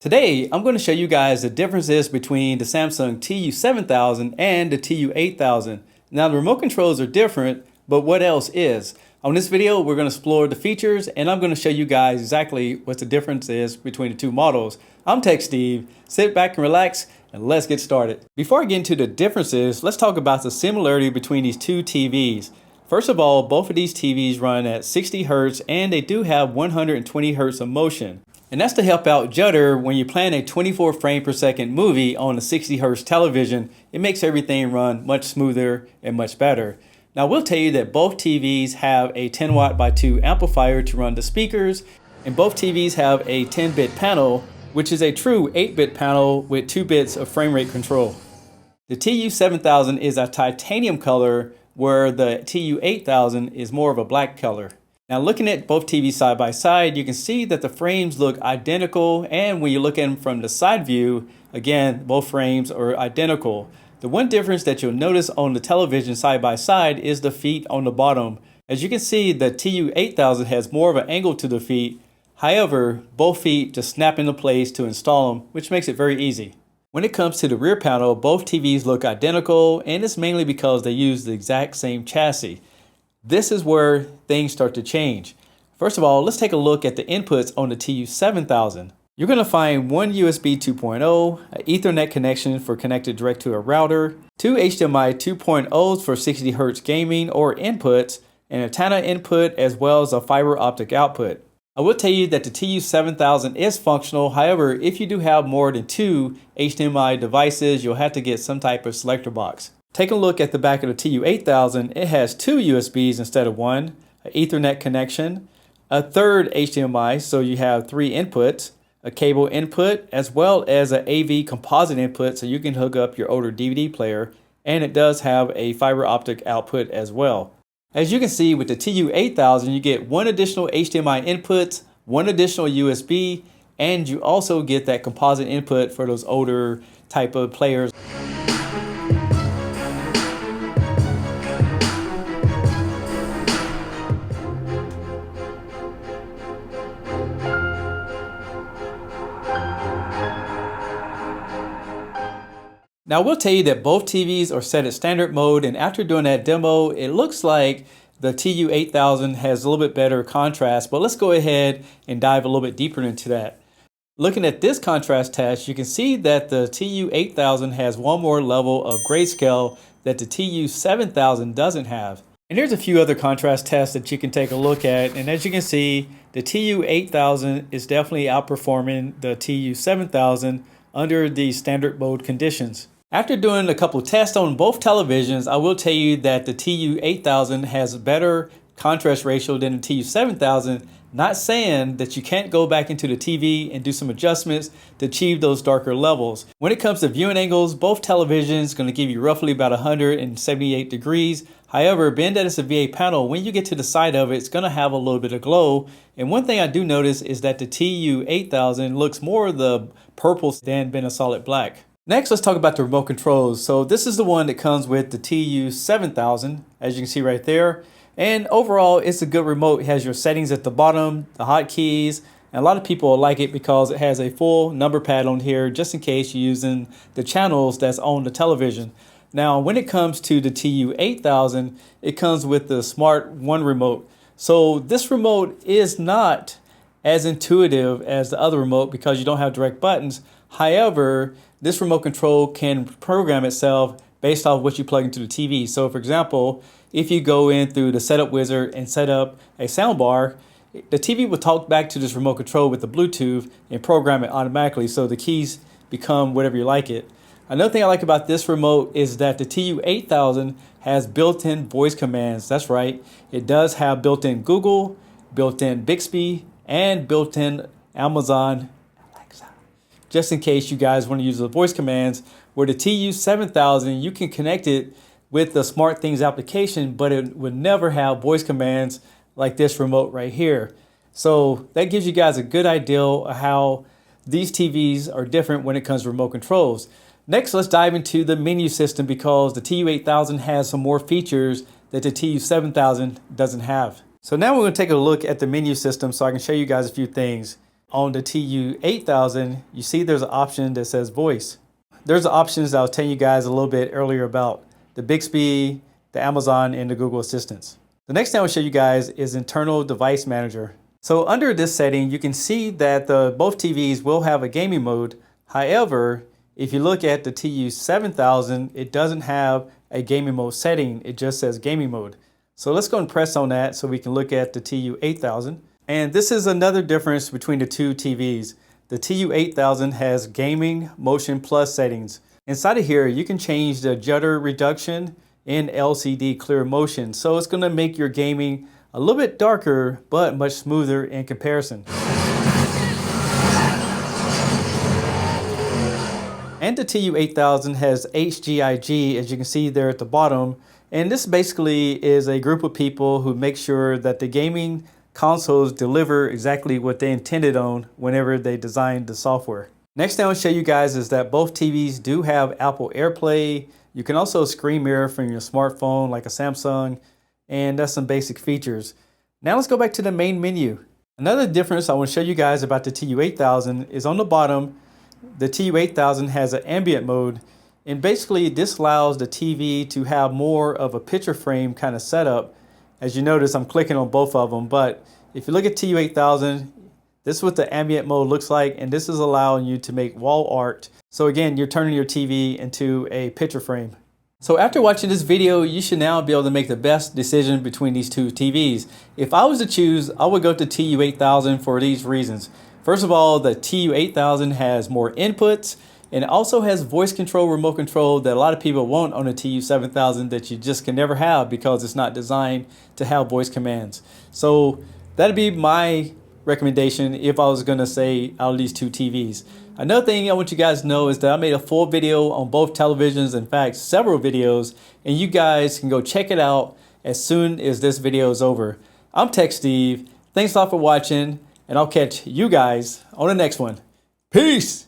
Today, I'm going to show you guys the differences between the Samsung TU7000 and the TU8000. Now, the remote controls are different, but what else is? On this video, we're going to explore the features, and I'm going to show you guys exactly what the difference is between the two models. I'm Tech Steve. Sit back and relax, and let's get started. Before I get into the differences, let's talk about the similarity between these two TVs. First of all, both of these TVs run at 60 Hz, and they do have 120 Hz of motion. And that's to help out judder when you plan a 24 frame per second movie on a 60 Hz television. It makes everything run much smoother and much better. Now, we'll tell you that both TVs have a 10 watt by 2 amplifier to run the speakers, and both TVs have a 10-bit panel, which is a true 8-bit panel with 2 bits of frame rate control. The TU7000 is a titanium color, where the TU8000 is more of a black color. Now, looking at both TVs side by side, you can see that the frames look identical, and when you look at them from the side view, again, both frames are identical. The one difference that you'll notice on the television side by side is the feet on the bottom. As you can see, the TU8000 has more of an angle to the feet. However, both feet just snap into place to install them, which makes it very easy. When it comes to the rear panel, both TVs look identical, and it's mainly because they use the exact same chassis. This is where things start to change. First of all, let's take a look at the inputs on the TU7000. You're going to find one USB 2.0, an Ethernet connection for connected direct to a router, two HDMI 2.0s for 60 Hz gaming or inputs, an antenna input, as well as a fiber optic output. I will tell you that the TU7000 is functional. However, if you do have more than two HDMI devices, you'll have to get some type of selector box. Take a look at the back of the TU8000. It has two USBs instead of one, an Ethernet connection, a third HDMI, so you have 3 inputs, a cable input, as well as an AV composite input, so you can hook up your older DVD player, and it does have a fiber optic output as well. As you can see with the TU8000, you get one additional HDMI input, one additional USB, and you also get that composite input for those older type of players. Now, we'll tell you that both TVs are set at standard mode, and after doing that demo, it looks like the TU8000 has a little bit better contrast, but let's go ahead and dive a little bit deeper into that. Looking at this contrast test, you can see that the TU8000 has one more level of grayscale that the TU7000 doesn't have. And there's a few other contrast tests that you can take a look at, and as you can see, the TU8000 is definitely outperforming the TU7000 under the standard mode conditions. After doing a couple of tests on both televisions, I will tell you that the TU8000 has a better contrast ratio than the TU7000, not saying that you can't go back into the TV and do some adjustments to achieve those darker levels. When it comes to viewing angles, both televisions are going to give you roughly about 178 degrees. However, being that it's a VA panel, when you get to the side of it, it's going to have a little bit of glow. And one thing I do notice is that the TU8000 looks more of the purple than being a solid black. Next, let's talk about the remote controls. So this is the one that comes with the TU7000, as you can see right there. And overall, it's a good remote. It has your settings at the bottom, the hotkeys, and a lot of people like it because it has a full number pad on here just in case you're using the channels that's on the television. Now, when it comes to the TU8000, it comes with the Smart 1 remote. So this remote is not as intuitive as the other remote because you don't have direct buttons. However, this remote control can program itself based off what you plug into the TV. So for example, if you go in through the setup wizard and set up a soundbar, the TV will talk back to this remote control with the Bluetooth and program it automatically, so the keys become whatever you like it. Another thing I like about this remote is that the TU8000 has built-in voice commands. That's right, it does have built-in Google, built-in Bixby, and built-in Amazon Alexa, just in case you guys want to use the voice commands. Where the TU7000, you can connect it with the SmartThings application, but it would never have voice commands like this remote right here. So that gives you guys a good idea of how these TVs are different when it comes to remote controls. Next, let's dive into the menu system because the TU8000 has some more features that the TU7000 doesn't have. So now we're going to take a look at the menu system so I can show you guys a few things. on the TU8000, you see there's an option that says voice. There's the options that I was telling you guys a little bit earlier about the Bixby, the Amazon, and the Google Assistants. The next thing I will show you guys is internal device manager. So under this setting, you can see that both TVs will have a gaming mode. However, if you look at the TU7000, it doesn't have a gaming mode setting. It just says gaming mode. So let's go and press on that so we can look at the TU8000. And this is another difference between the two TVs. The TU8000 has gaming motion plus settings. Inside of here, you can change the judder reduction and LCD clear motion. So it's going to make your gaming a little bit darker, but much smoother in comparison. And the TU8000 has HGIG, as you can see there at the bottom. And this basically is a group of people who make sure that the gaming consoles deliver exactly what they intended on whenever they designed the software. Next thing I want to show you guys is that both TVs do have Apple AirPlay. You can also screen mirror from your smartphone like a Samsung, and that's some basic features. Now let's go back to the main menu. Another difference I want to show you guys about the TU8000 is on the bottom. The TU8000 has an ambient mode, and basically this allows the TV to have more of a picture frame kind of setup. As you notice, I'm clicking on both of them, but if you look at TU8000, this is what the ambient mode looks like, and this is allowing you to make wall art. So again, you're turning your TV into a picture frame. So after watching this video, you should now be able to make the best decision between these two TVs. If I was to choose, I would go to TU8000 for these reasons. First of all, the TU8000 has more inputs, and it also has voice control, remote control that a lot of people want on a TU7000 that you just can never have because it's not designed to have voice commands. So that'd be my recommendation if I was gonna say out of these two TVs. Another thing I want you guys to know is that I made a full video on both televisions, in fact, several videos, and you guys can go check it out as soon as this video is over. I'm Tech Steve. Thanks a lot for watching, and I'll catch you guys on the next one. Peace!